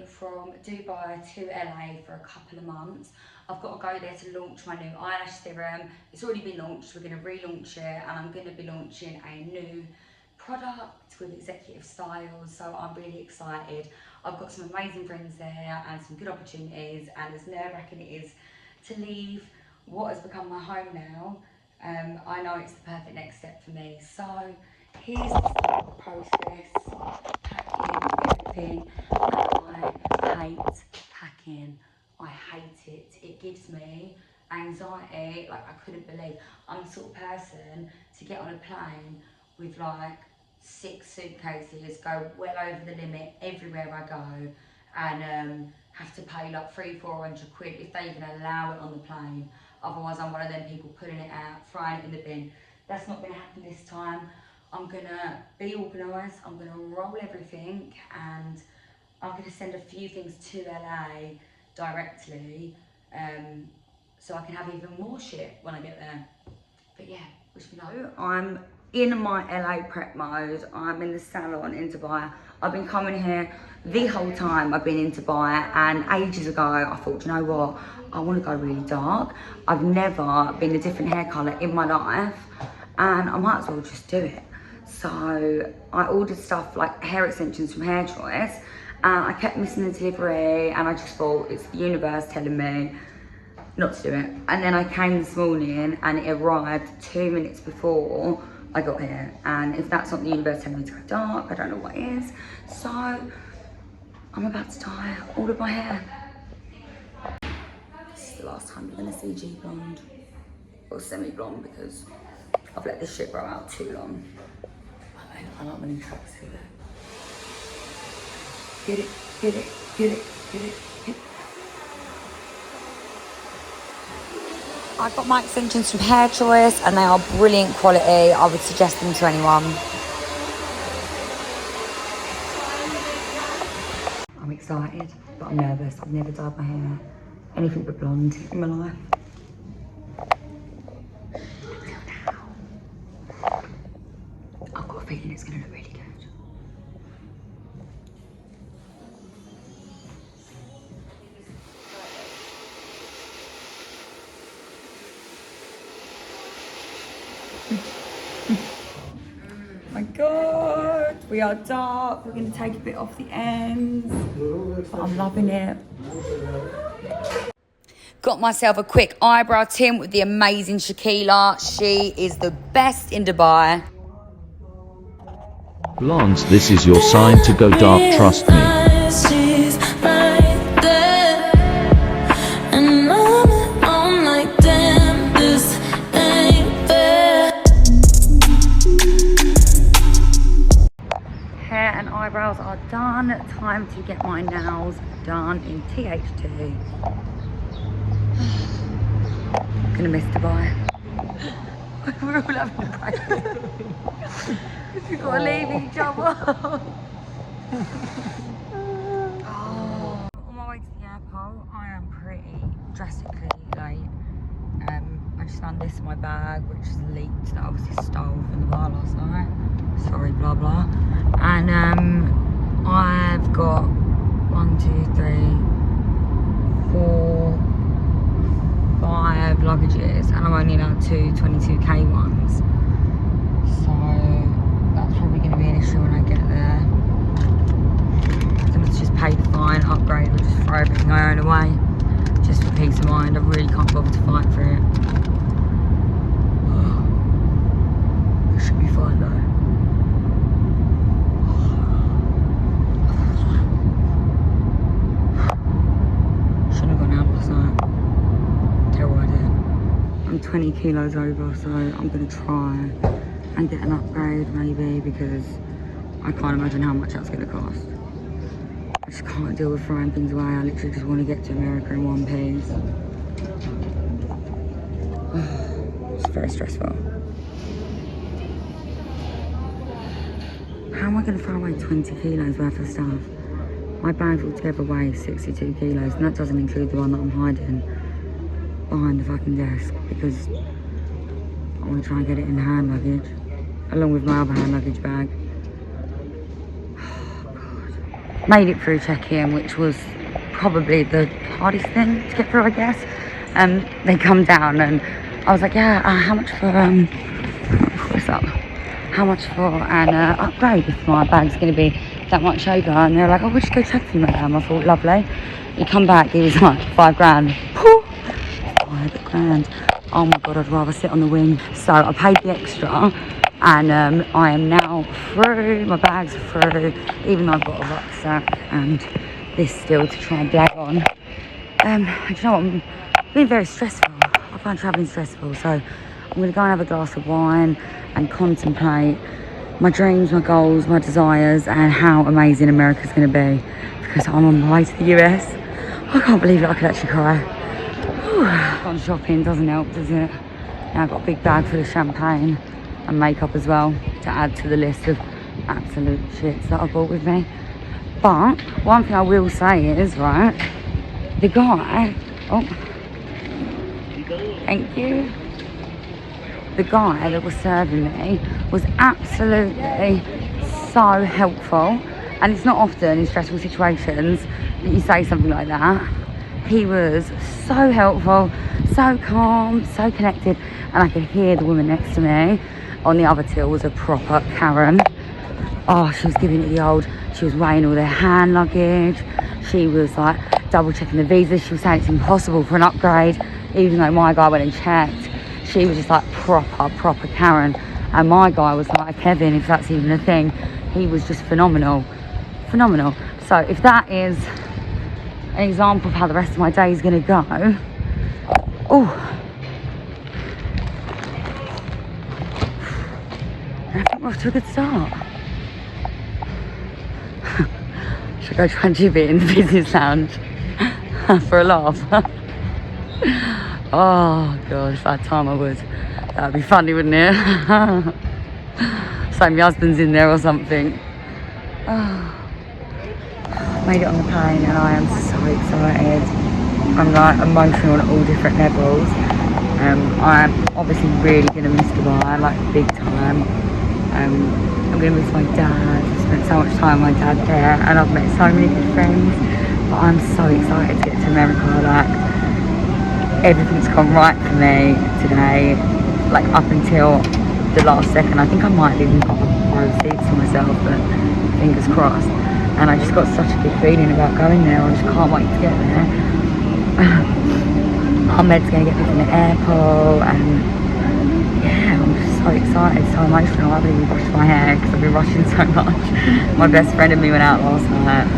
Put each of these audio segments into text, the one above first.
from Dubai to LA for a couple of months. I've got to go there to launch my new eyelash serum. It's already been launched, we're going to relaunch it, and I'm going to be launching a new product with Executive Styles, so I'm really excited. I've got some amazing friends there and some good opportunities, and as nerve-wracking it is to leave what has become my home now, I know it's the perfect next step for me. So here's the process, packing everything, and I hate packing. I hate it. It gives me anxiety like I couldn't believe. I'm the sort of person to get on a plane with like 6 suitcases, go well over the limit everywhere I go, and have to pay like 300-400 quid if they even allow it on the plane. Otherwise I'm one of them people putting it out, throwing it in the bin. That's not going to happen this time. I'm going to be organised, I'm going to roll everything, and I'm going to send a few things to LA directly, so I can have even more shit when I get there. But yeah, wish me luck. I'm in my LA prep mode. I'm in the salon in Dubai. I've been coming here the whole time I've been in Dubai, and ages ago I thought, you know what, I want to go really dark. I've never been a different hair colour in my life, and I might as well just do it. So I ordered stuff like hair extensions from Hair Choice, and I kept missing the delivery, and I just thought it's the universe telling me not to do it. And then I came this morning and it arrived 2 minutes before I got here, and if that's not the universe telling me to go dark, I don't know what is. So I'm about to dye all of my hair. This is the last time you're gonna see G blonde or semi blonde, because I've let this shit grow out too long. I like my new tracksuit. Get it, get it, get it, get it, get it. I got my extensions from Hair Choice, and they are brilliant quality. I would suggest them to anyone. I'm excited, but I'm nervous. I've never dyed my hair anything but blonde in my life. Until now. I've got a feeling it's going to look really good. My God, we are dark. We're going to take a bit off the ends, but I'm loving it. Got myself a quick eyebrow tint with the amazing Shaquila. She is the best in Dubai. Blondes, this is your sign to go dark, trust me. Hair and eyebrows are done. Time to get my nails done in TH2. Gonna miss Dubai. We're all having a break. We've got to leave each other. Oh. On my way to the airport, I am pretty drastically late. I just found this in my bag, which is leaked, that I obviously stole from the bar last night. Sorry, blah blah. And I've got 1, 2, 3, 4, 5 luggages, and I'm only allowed 2 22k ones. So that's probably going to be an issue when I get there. I'm going to just pay the fine, upgrade, or just throw everything I own away, just for peace of mind. I really can't bother to fight for it. It should be fine though. Shouldn't have gone out last night. Terrible idea. I'm 20 kilos over, so I'm going to try and get an upgrade maybe, because I can't imagine how much that's going to cost. I just can't deal with throwing things away. I literally just want to get to America in one piece. It's very stressful. How am I going to throw away 20 kilos worth of stuff? My bag altogether weighs 62 kilos, and that doesn't include the one that I'm hiding behind the fucking desk, because I want to try and get it in hand luggage, along with my other hand luggage bag. Oh, God. Made it through check-in, which was probably the hardest thing to get through, I guess. They come down and I was like, yeah, how much for what's up? How much for an upgrade if my bag's going to be that much over? And they're like, oh, we'll just go check for you, madam. I thought, lovely. He come back, he was like, £5 grand. Whew. £5 grand. Oh my god, I'd rather sit on the wing. So I paid the extra, and I am now through. My bags are through, even though I've got a rucksack and this still to try and blag on. And you know what? I'm being very stressful. I find travelling stressful, so I'm going to go and have a glass of wine and contemplate my dreams, my goals, my desires, and how amazing America's going to be, because I'm on my way to the US. I can't believe it, I could actually cry. Whew. Gone shopping doesn't help, does it? Now I've got a big bag full of champagne and makeup as well to add to the list of absolute shits that I brought with me. But one thing I will say is, right, the guy, oh, thank you. The guy that was serving me was absolutely so helpful, and it's not often in stressful situations that you say something like that. He was so helpful, so calm, so connected, and I could hear the woman next to me on the other till was a proper Karen. Oh, she was giving it the old, she was weighing all their hand luggage, she was like double checking the visas, she was saying it's impossible for an upgrade, even though my guy went and checked. She was just like proper Karen, and my guy was like Kevin, if that's even a thing. He was just phenomenal. So if that is an example of how the rest of my day is going to go, oh, I think we're off to a good start. Should I go try and jib it in the business lounge for a laugh? Oh god, if I had time I would. That would be funny, wouldn't it? So my husband's in there or something. Oh. Made it on the plane and I am so excited. I'm like emotional on all different levels. I'm obviously really going to miss Dubai, like big time. I'm going to miss my dad. I've spent so much time with my dad there, and I've met so many good friends. But I'm so excited to get to America. Like, everything's gone right for me today, like up until the last second. I think I might have even got my receipts for myself, but fingers crossed. And I just got such a good feeling about going there. I just can't wait to get there. Ahmed's going to get me from the airport, and yeah, I'm just so excited, so emotional. I haven't even brushed my hair because I've been rushing so much. My best friend and me went out last night.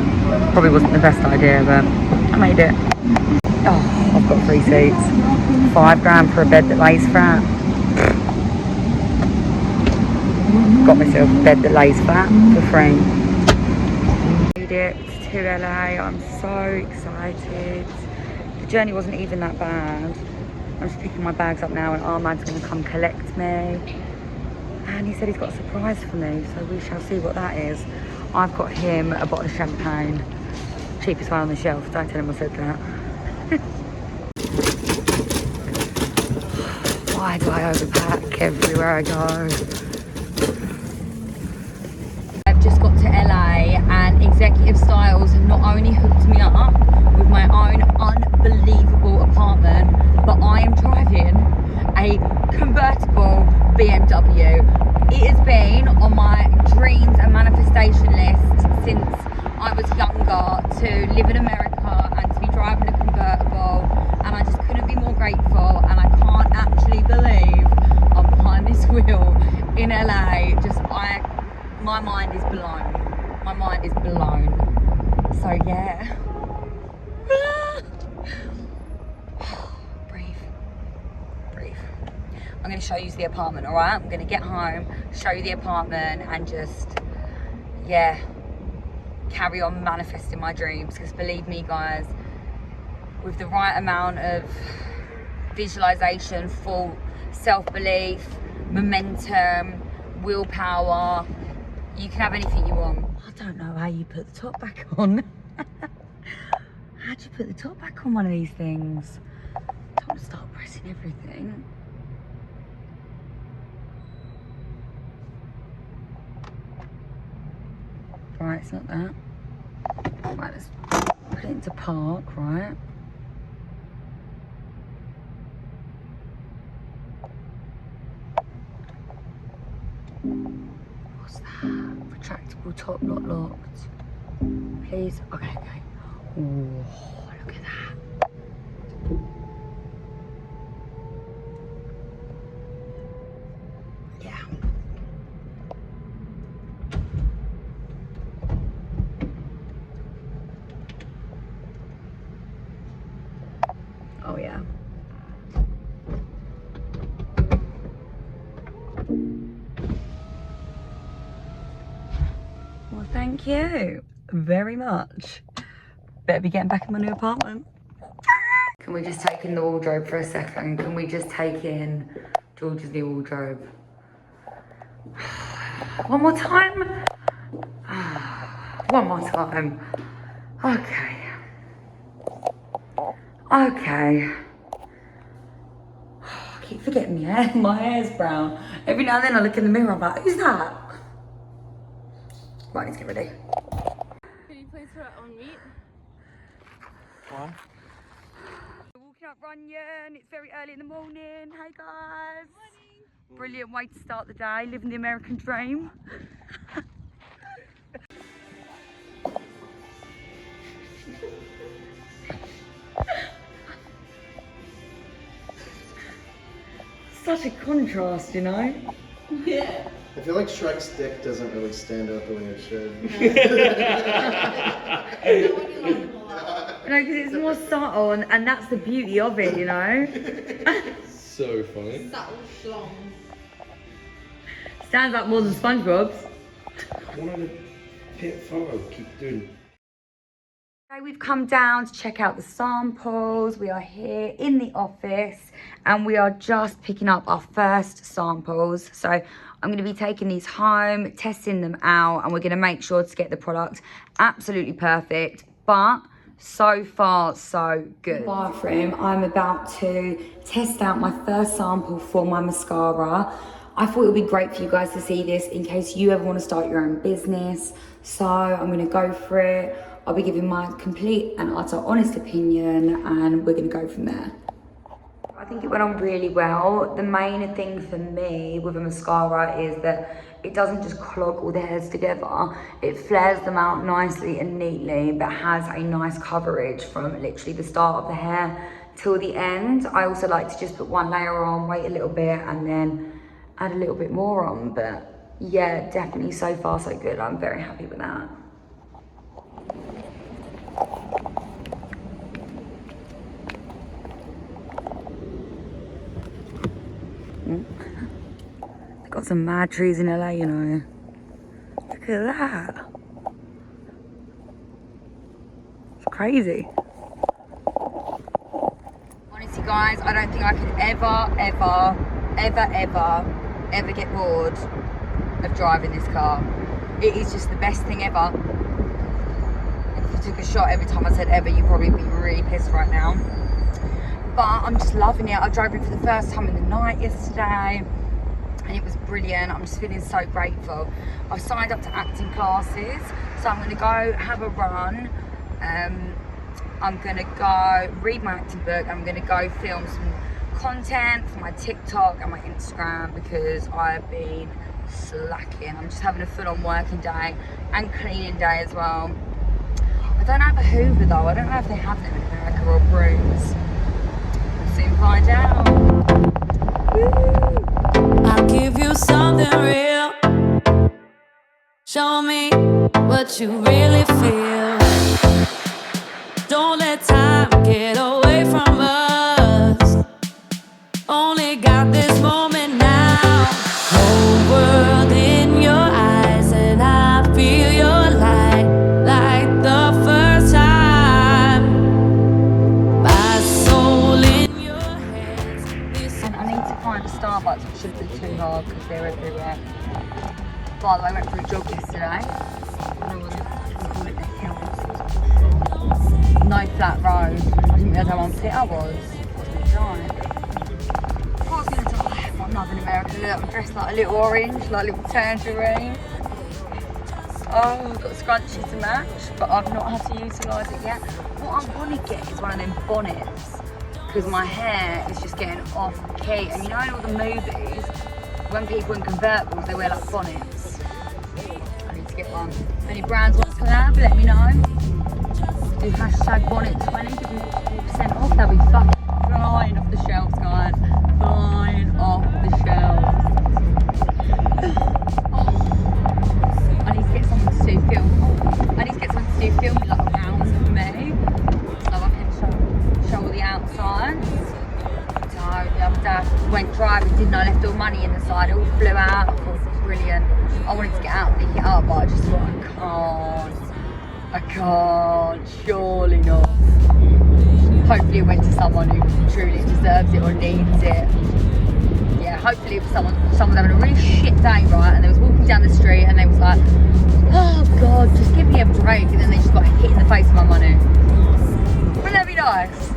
Probably wasn't the best idea, but I made it. Oh, I've got 3 seats. £5 grand for a bed that lays flat. Got myself a bed that lays flat for free. Made it to LA. I'm so excited. The journey wasn't even that bad. I'm just picking my bags up now, and Ahmad's going to come collect me. And he said he's got a surprise for me, so we shall see what that is. I've got him a bottle of champagne. Cheapest one on the shelf. Don't tell him I said that. Why do I overpack everywhere I go? I've just got to LA, and Executive Styles have not only hooked me up with my own unbelievable apartment, but I am driving a convertible BMW. It has been on my dreams and manifestation list since I was younger to live in America and to be driving a convertible, and I just couldn't be more grateful, and I can't actually believe I'm behind this wheel in LA. My mind is blown. My mind is blown. So yeah. Breathe. I'm going to show you the apartment, alright? I'm going to get home, show you the apartment, and just, yeah, carry on manifesting my dreams. Because believe me, guys, with the right amount of visualization, full self-belief, momentum, willpower, you can have anything you want. I don't know how you put the top back on. How do you put the top back on one of these things? Don't start pressing everything. Right, it's not that. Right, let's put it into park, right? What's that? Retractable top, not locked. Please. Okay. Ooh, look at that. Yeah. Oh yeah. Well, thank you very much. Better be getting back in my new apartment. Can we just take in the wardrobe for a second? Can we just take in George's new wardrobe? One more time? One more time. Okay. Okay. I keep forgetting my hair's brown. Every now and then I look in the mirror, I'm like, who's that? Right, let's get ready. Can you please put it on mute? One. Walking up Runyon, it's very early in the morning. Hey guys. Morning. Brilliant way to start the day, living the American dream. Such a contrast, you know? Yeah. I feel like Shrek's dick doesn't really stand out the way it should. No, because it's more subtle, and that's the beauty of it, you know? So funny. Subtle schlong. Stands out more than SpongeBob's. One of the pit photo, keep doing. Okay, we've come down to check out the samples. We are here in the office and we are just picking up our first samples. So I'm going to be taking these home, testing them out, and we're going to make sure to get the product absolutely perfect. But so far, so good. Bathroom, I'm about to test out my first sample for my mascara. I thought it would be great for you guys to see this in case you ever want to start your own business. So I'm going to go for it. I'll be giving my complete and utter honest opinion, and we're going to go from there. I think it went on really well. The main thing for me with a mascara is that it doesn't just clog all the hairs together. It flares them out nicely and neatly, but has a nice coverage from literally the start of the hair till the end. I also like to just put one layer on, wait a little bit, and then add a little bit more on. But yeah, definitely so far so good. I'm very happy with that. They've got some mad trees in LA, you know. Look at that. It's crazy. Honestly, guys, I don't think I could ever get bored of driving this car. It is just the best thing ever. And if you took a shot every time I said ever, you'd probably be really pissed right now. But I'm just loving it. I drove it for the first time in the night yesterday and it was brilliant. I'm just feeling so grateful. I've signed up to acting classes, so I'm going to go have a run. I'm going to go read my acting book. I'm going to go film some content for my TikTok and my Instagram because I've been slacking. I'm just having a full-on working day and cleaning day as well. I don't have a Hoover though. I don't know if they have them in America or brooms. Soon find out. I'll give you something real. Show me what you really feel. Don't let time get away from us. Only got this moment now. Whole world in your eyes, and I feel your light like the first time. My soul in your hands. And I need to find a Starbucks, which shouldn't be too hard because they're everywhere. By the way, I went for a jog yesterday. No flat road. I didn't realise how unfit I was. I was going to die. I'm not in America. Look, I'm dressed like a little orange, like a little tangerine. Oh, I've got scrunchies to match, but I've not had to utilise it yet. What I want to get is one of them bonnets, because my hair is just getting off key. And you know in all the movies, when people in convertibles, they wear like bonnets. I need to get one. If any brands want to collab, let me know. Do hashtag bonnet20, give me 4% off, that'll be fucking flying off the shelves, guys. Flying off the shelves. I need to get someone to do film. I need to get someone to do film like around with me, so I can show all the outside. So the other day I went driving, didn't I? Left all money in the side, it all flew out. I thought it was brilliant. I wanted to get out and pick it up, but I just thought I can't, surely not. Hopefully it went to someone who truly deserves it or needs it. Yeah, hopefully it was someone's having a really shit day, right? And they was walking down the street and they was like, oh God, just give me a break. And then they just got hit in the face with my money. Wouldn't that be nice?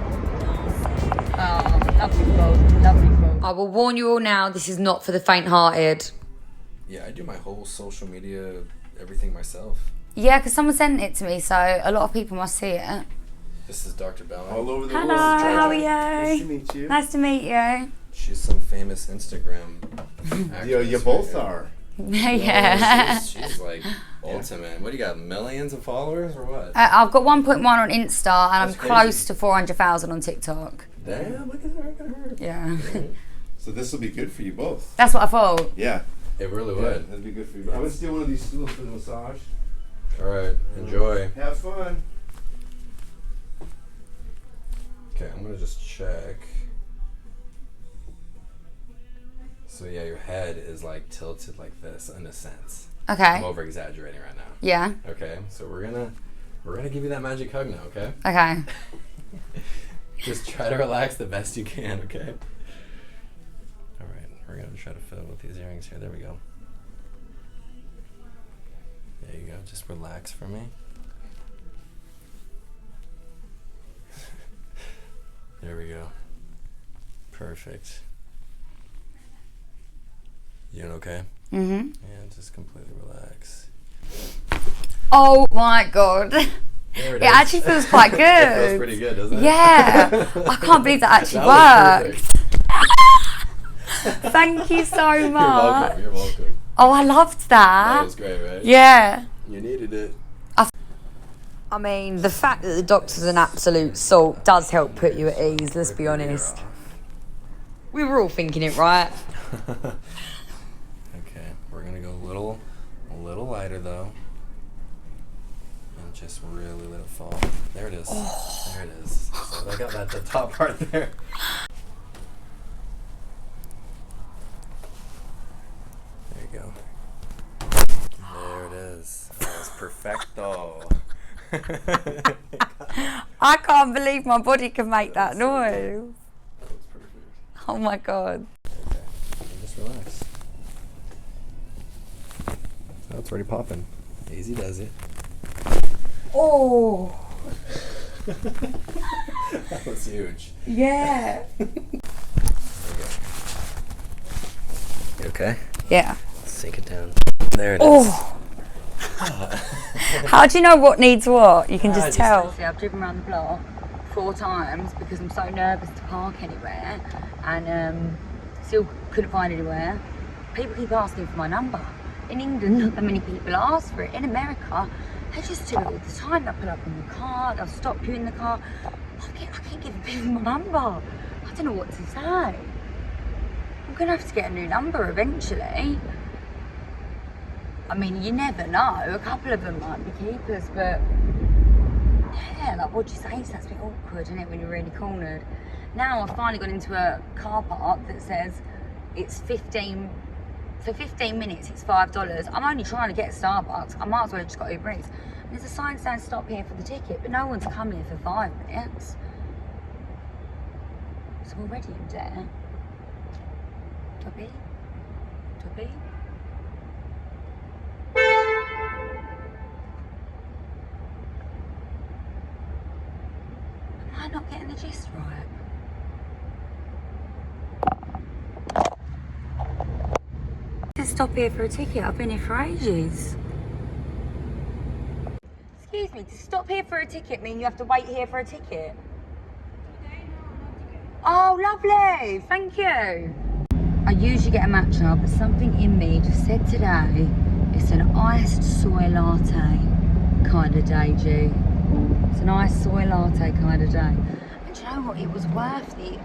Oh, lovely food, lovely food. I will warn you all now, this is not for the faint-hearted. Yeah, I do my whole social media, everything myself. Yeah, because someone sent it to me, so a lot of people must see it. This is Dr. Bella. All over the Hello, world. how are you? Nice to meet you. Nice to meet you. She's some famous Instagram actress. You both are. Yeah. She's like ultimate. What do you got? Millions of followers or what? I've got 1.1 on Insta and I'm That's close crazy. to 400,000 on TikTok. Damn, look at her. Yeah. So this will be good for you both. That's what I thought. Yeah. It really Yeah, would. that'd be good for you. I'm gonna steal one of these stools for the massage. All right, enjoy. Have fun. Okay, I'm gonna just check. So yeah, your head is like tilted like this in a sense. Okay. I'm over exaggerating right now. Yeah. Okay, so we're gonna give you that magic hug now, okay? Okay. Just try to relax the best you can, okay? All right, we're gonna try to fiddle with these earrings here. There we go. There you go. Just relax for me. There we go. Perfect. You doing okay? Mm-hmm. Yeah, just completely relax. Oh my God. There It is. actually feels quite good. It feels pretty good, doesn't it? Yeah. I can't believe that actually That was worked. Thank you so much. You're welcome. Oh, I loved That that. was great, right? Yeah. You needed it. I mean, the fact that the doctor's an absolute salt does help put you at ease, let's be honest. We were all thinking it, right? Okay, we're gonna go a little lighter though. And just really let it fall. There it is. Oh. There it is. So I got that the top part there. There you go. There it is. That was perfecto. I can't believe my body can make that noise. That was perfect. Oh my God. Okay, and just relax. Oh, it's already popping. Easy does it. Oh, That was huge. yeah. There you go. You okay? Yeah. Sink it down. There it is. Oh. How do you know what needs what? You can I just just- tell. I've driven around the block 4 times because I'm so nervous to park anywhere and still couldn't find anywhere. People keep asking for my number. In England, not that many people ask for it. In America, they just do it all the time. They'll pull up in the car, they'll stop you in the car. I can't give people my number. I don't know what to say. I'm gonna have to get a new number eventually. I mean, you never know. A couple of them might be keepers, but yeah, like what do you say? So that's a bit awkward, isn't it, when you're really cornered? Now I've finally got into a car park that says it's 15. For 15 minutes, it's $5. I'm only trying to get Starbucks. I might as well have just got Uber Eats. And there's a sign saying stop here for the ticket, but no one's come here for 5 minutes. So already in debt. Do I be? Do I be? Am I not getting the gist right? To stop here for a ticket. I've been here for ages. me, to stop here for a ticket mean you have to wait here for a ticket? Oh, lovely. Thank you. I usually get a matcha, but something in me just said today it's an iced soy latte kind of day, G. It's an iced soy latte kind of day. And do you know what? It was worth the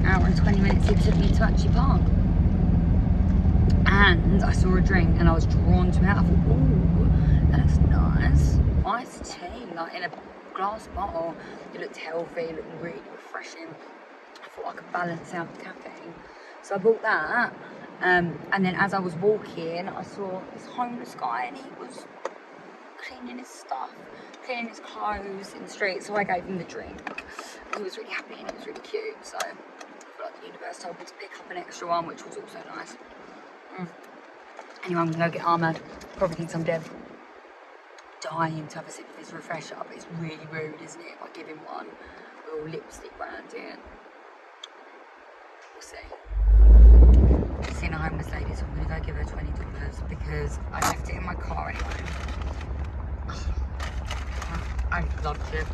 hour and 20 minutes it took me to actually park. And I saw a drink and I was drawn to it. I thought, ooh, that looks nice. Iced tea, like in a glass bottle. It looked healthy, it looked really refreshing. I thought I could balance out the caffeine. So I bought that. And then as I was walking, I saw this homeless guy and he was cleaning his stuff, cleaning his clothes in the street. So I gave him the drink. He was really happy and he was really cute. So I feel like the universe told me to pick up an extra one, which was also nice. Anyway, I'm gonna go get Ahmed. Probably thinks I'm dead. Dying to have a sip of his refresher, but it's really rude, isn't it? If I give him one with all lipstick brand in. We'll see. I've seen a homeless lady, so I'm gonna go give her $20 because I left it in my car anyway. I loved it.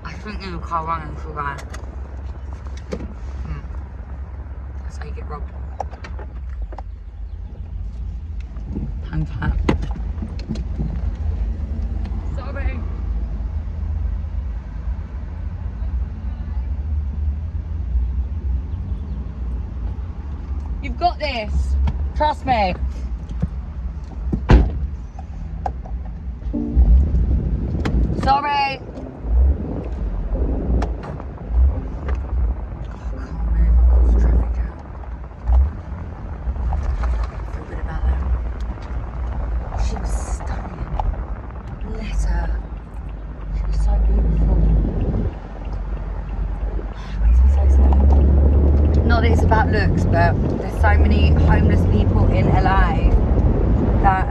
I think there's a car running through that. That's how you get robbed. Hang tight. Sorry. You've got this. Trust me. Sorry. About looks, but there's so many homeless people in LA that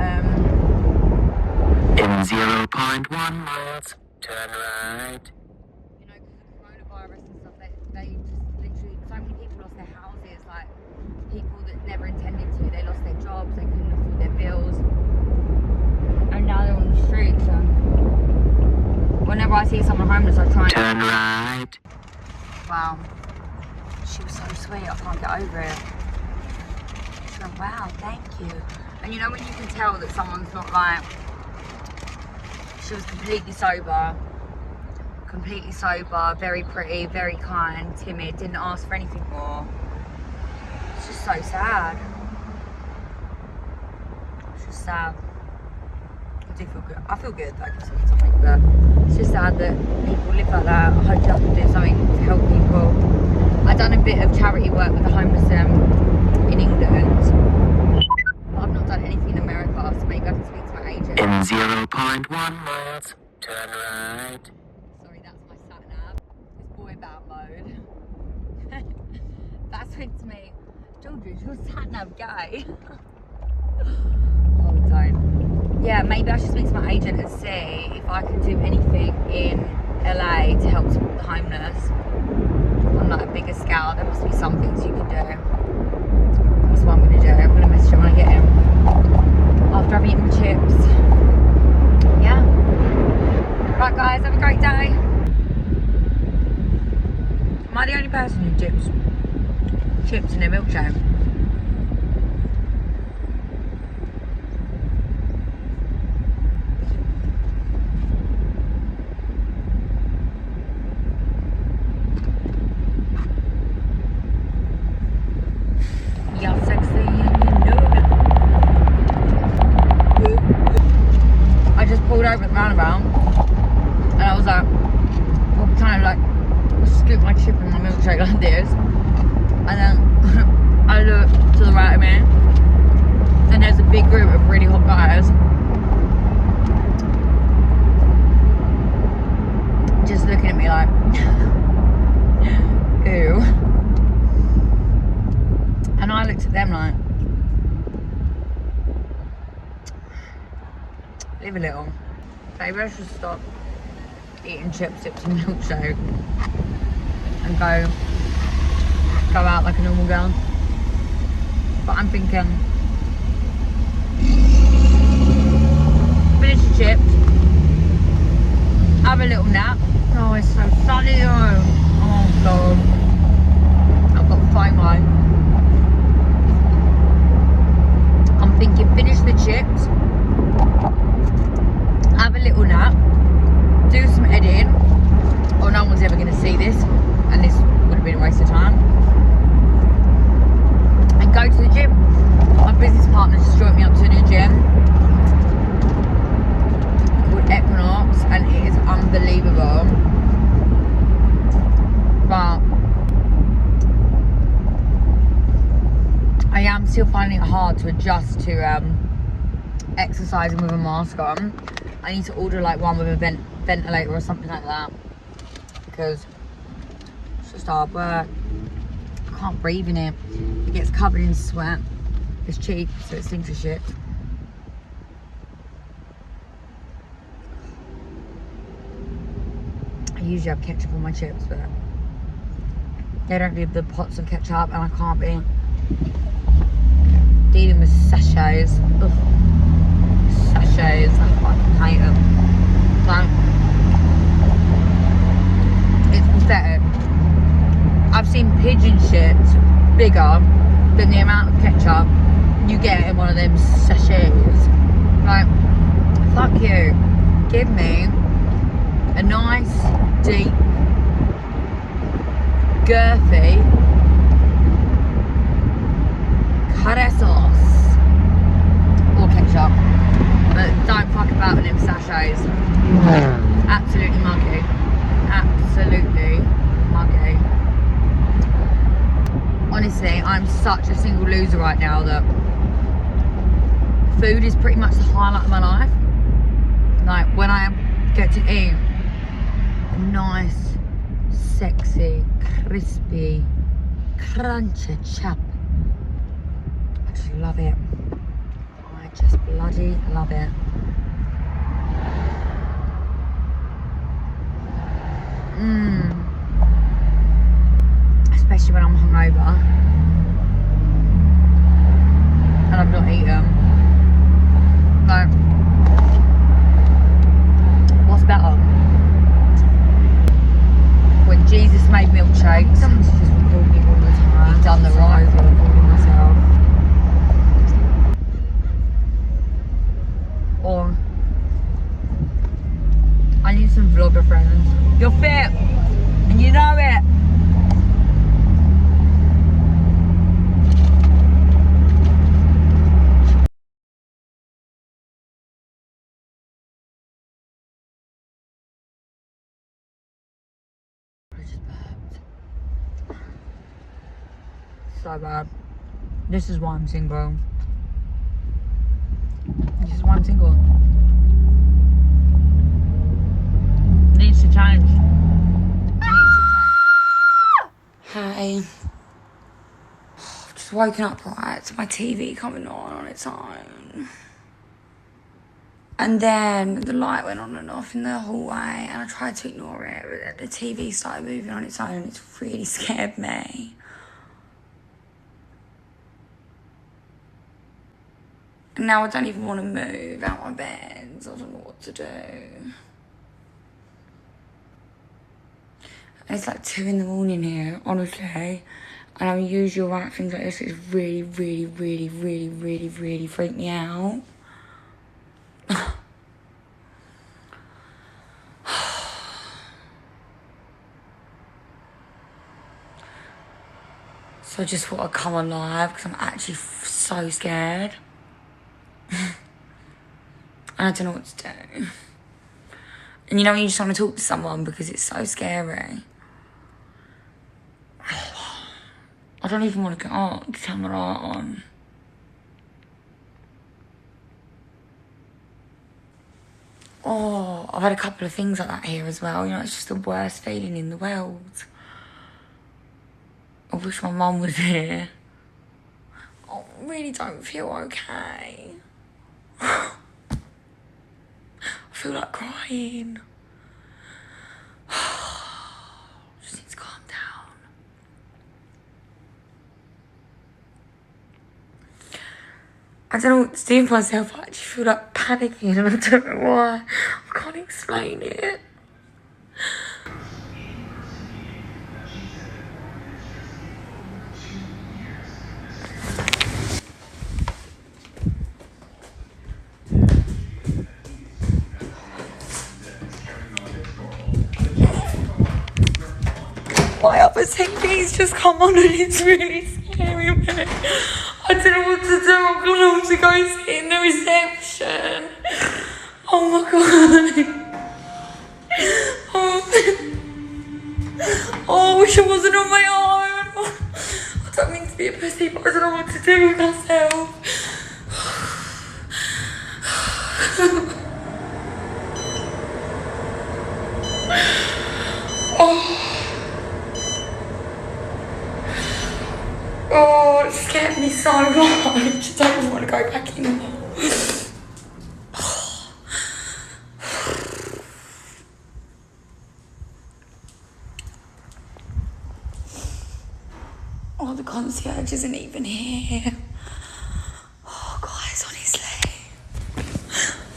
in 0.1 miles, turn right. You know, because of coronavirus and stuff, they just literally, so many people lost their houses, like people that never intended to. They lost their jobs, they couldn't afford their bills, and now they're on the streets. So whenever I see someone homeless, I try and turn right. Wow. She was so sweet, I can't get over it. She went, wow, thank you. And you know when you can tell that someone's not like, she was completely sober, very pretty, very kind, timid, didn't ask for anything more. It's just so sad. It's just sad. I do feel good. I feel good that I can say something, but it's just sad that people live like that. I hope I can do something to help people. I've done a bit of charity work with the homeless in England. I've not done anything in America, so maybe I can speak to my agent. In 0.1 miles, turn right. Sorry, that's my sat nav. It's boy bout mode. That's when to me, Georgia, is your sat nav gay? Oh, don't. Yeah, maybe I should speak to my agent and see if I can do anything in LA to help support the homeless. On like a bigger scale, there must be some things you can do. That's what I'm going to do. I'm going to message him when I get him. After I've eaten my chips. Yeah. Right guys, have a great day. Am I the only person who dips chips in their milkshake? Over at the roundabout and I was like, well, kind of like scoop my chip in my milkshake like this, and then I look to the right of me and there's a big group of really hot guys just looking at me like ew, and I looked at them like, leave a little. Maybe I should stop eating chips, dipped in milkshake and go out like a normal girl. But I'm thinking, finish the chips, have a little nap. Oh, it's so sunny though. Oh god. I've got FOMO. I'm thinking finish the chips, have a little nap, do some editing. Oh, no one's ever going to see this, and this would have been a waste of time. And go to the gym. My business partner just joined me up to a new gym called Equinox, and it is unbelievable. But I am still finding it hard to adjust to exercising with a mask on. I need to order like one with a ventilator or something like that, because it's just hard work. I can't breathe in it. It gets covered in sweat. It's cheap, so it stinks of shit. I usually have ketchup on my chips, but they don't do the pots of ketchup, and I can't be dealing with sachets. Ugh. Sachets, I fucking hate them. Like, it's pathetic. I've seen pigeon shit bigger than the amount of ketchup you get in one of them sachets. Like, fuck you. Give me a nice, deep, girthy curry sauce or ketchup, but don't fuck about with them sachets. Absolutely muggy. Absolutely muggy. Honestly, I'm such a single loser right now that food is pretty much the highlight of my life. Like, when I get to eat a nice, sexy, crispy, crunchy chop, I just love it. I just bloody love it. Especially when I'm hungover and I've not eaten. Like, what's better? When Jesus made milkshakes, someone's just recording me all the time. He's done the right thing, recording myself. Or I need some vlogger friends. You're fit and you know it. So bad. This is why I'm single. This is why I'm single. Needs to change. Hi. I've just woken up, right, to my TV coming on its own. And then the light went on and off in the hallway, and I tried to ignore it, but the TV started moving on its own. It really scared me. And now I don't even want to move out my bed. I don't know what to do. And it's like 2 in the morning here, honestly. And I'm usually right, things like this. It's really, really, really, really, really, really freaked me out. So I just thought I'd come on live because I'm actually so scared. And I don't know what to do. And you know when you just want to talk to someone because it's so scary. I don't even want to get on to turn the light on. Oh, I've had a couple of things like that here as well. You know, it's just the worst feeling in the world. I wish my mum was here. I really don't feel okay. I feel like crying. Just need to calm down. I don't know what to do with myself. I actually feel like panicking and I don't know why. I can't explain it. my other TV's just come on and it's really scaring me. I don't know what to do. I'm going to have to go sit in the reception. Oh my god. Oh, I wish I wasn't on my own. I don't mean to be a pussy, but I don't know what to do with myself. Oh, it scared me so much. I just don't even want to go back in there. Oh, the concierge isn't even here. Oh, guys, honestly.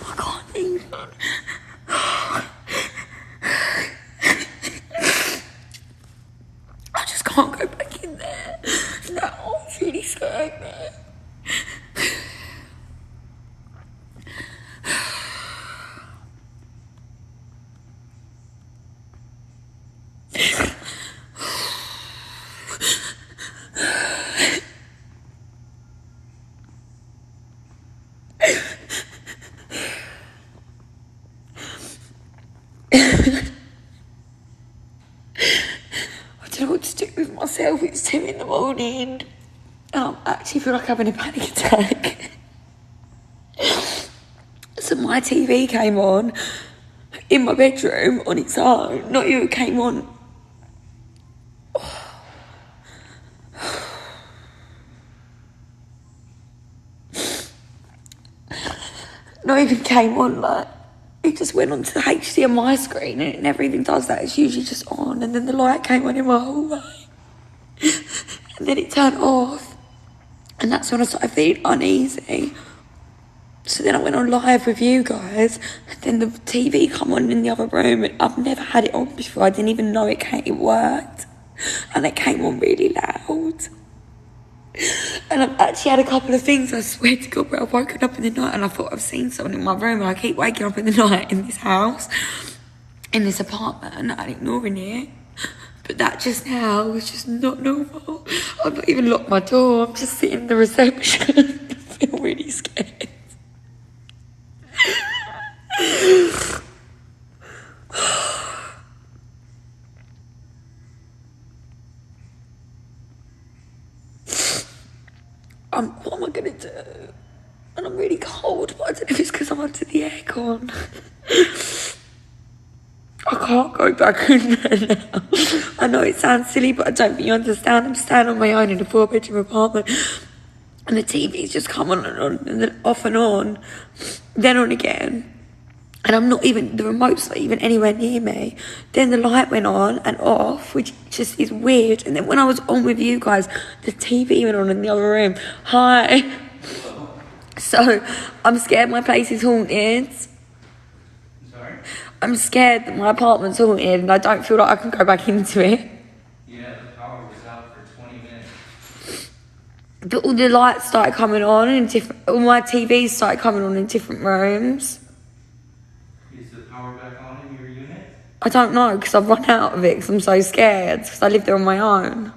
I can't even. I just can't go back in there. No, it's really scared me. I don't know what to do with myself. It's 2 in the morning. I actually feel like having a panic attack. So my TV came on in my bedroom on its own. Not you, it came on. Not even came on, like, it just went onto the HDMI screen and it never even does that. It's usually just on, and then the light came on in my hallway. And then it turned off. And that's when I started feeling uneasy. So then I went on live with you guys. And then the TV come on in the other room. And I've never had it on before. I didn't even know it worked. And it came on really loud. And I've actually had a couple of things, I swear to God, where I've woken up in the night and I thought I've seen someone in my room. And I keep waking up in the night in this house, in this apartment, and ignoring it. But that just now was just not normal. I've not even locked my door. I'm just sitting in the reception. I feel really scared. What am I going to do? And I'm really cold, but I don't know if it's because I'm under the aircon. I can't go back in there now. I know it sounds silly, but I don't think you understand. I'm staying on my own in a 4-bedroom apartment. And the TV's just come on and on, and then off and on, then on again. And I'm not even, the remote's not even anywhere near me. Then the light went on and off, which just is weird. And then when I was on with you guys, the TV went on in the other room. Hi. So, I'm scared my place is haunted. Sorry? I'm scared that my apartment's haunted and I don't feel like I can go back into it. Yeah, the power was out for 20 minutes. But all the lights started coming on in all my TVs started coming on in different rooms. Is the power back on in your unit? I don't know, because I've run out of it because I'm so scared, because I live there on my own.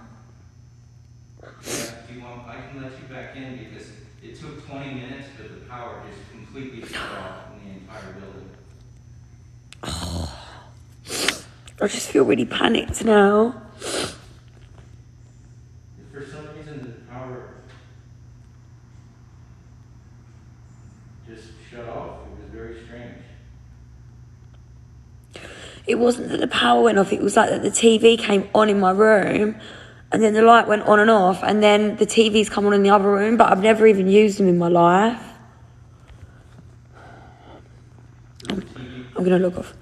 Yeah, if you want, I can let you back in because it took 20 minutes, but the power just completely shut off in the entire building. I just feel really panicked now. If for some reason the power just shut off, it was very strange. It wasn't that the power went off, it was like that the TV came on in my room and then the light went on and off and then the TV's come on in the other room, but I've never even used them in my life. I'm going to log off.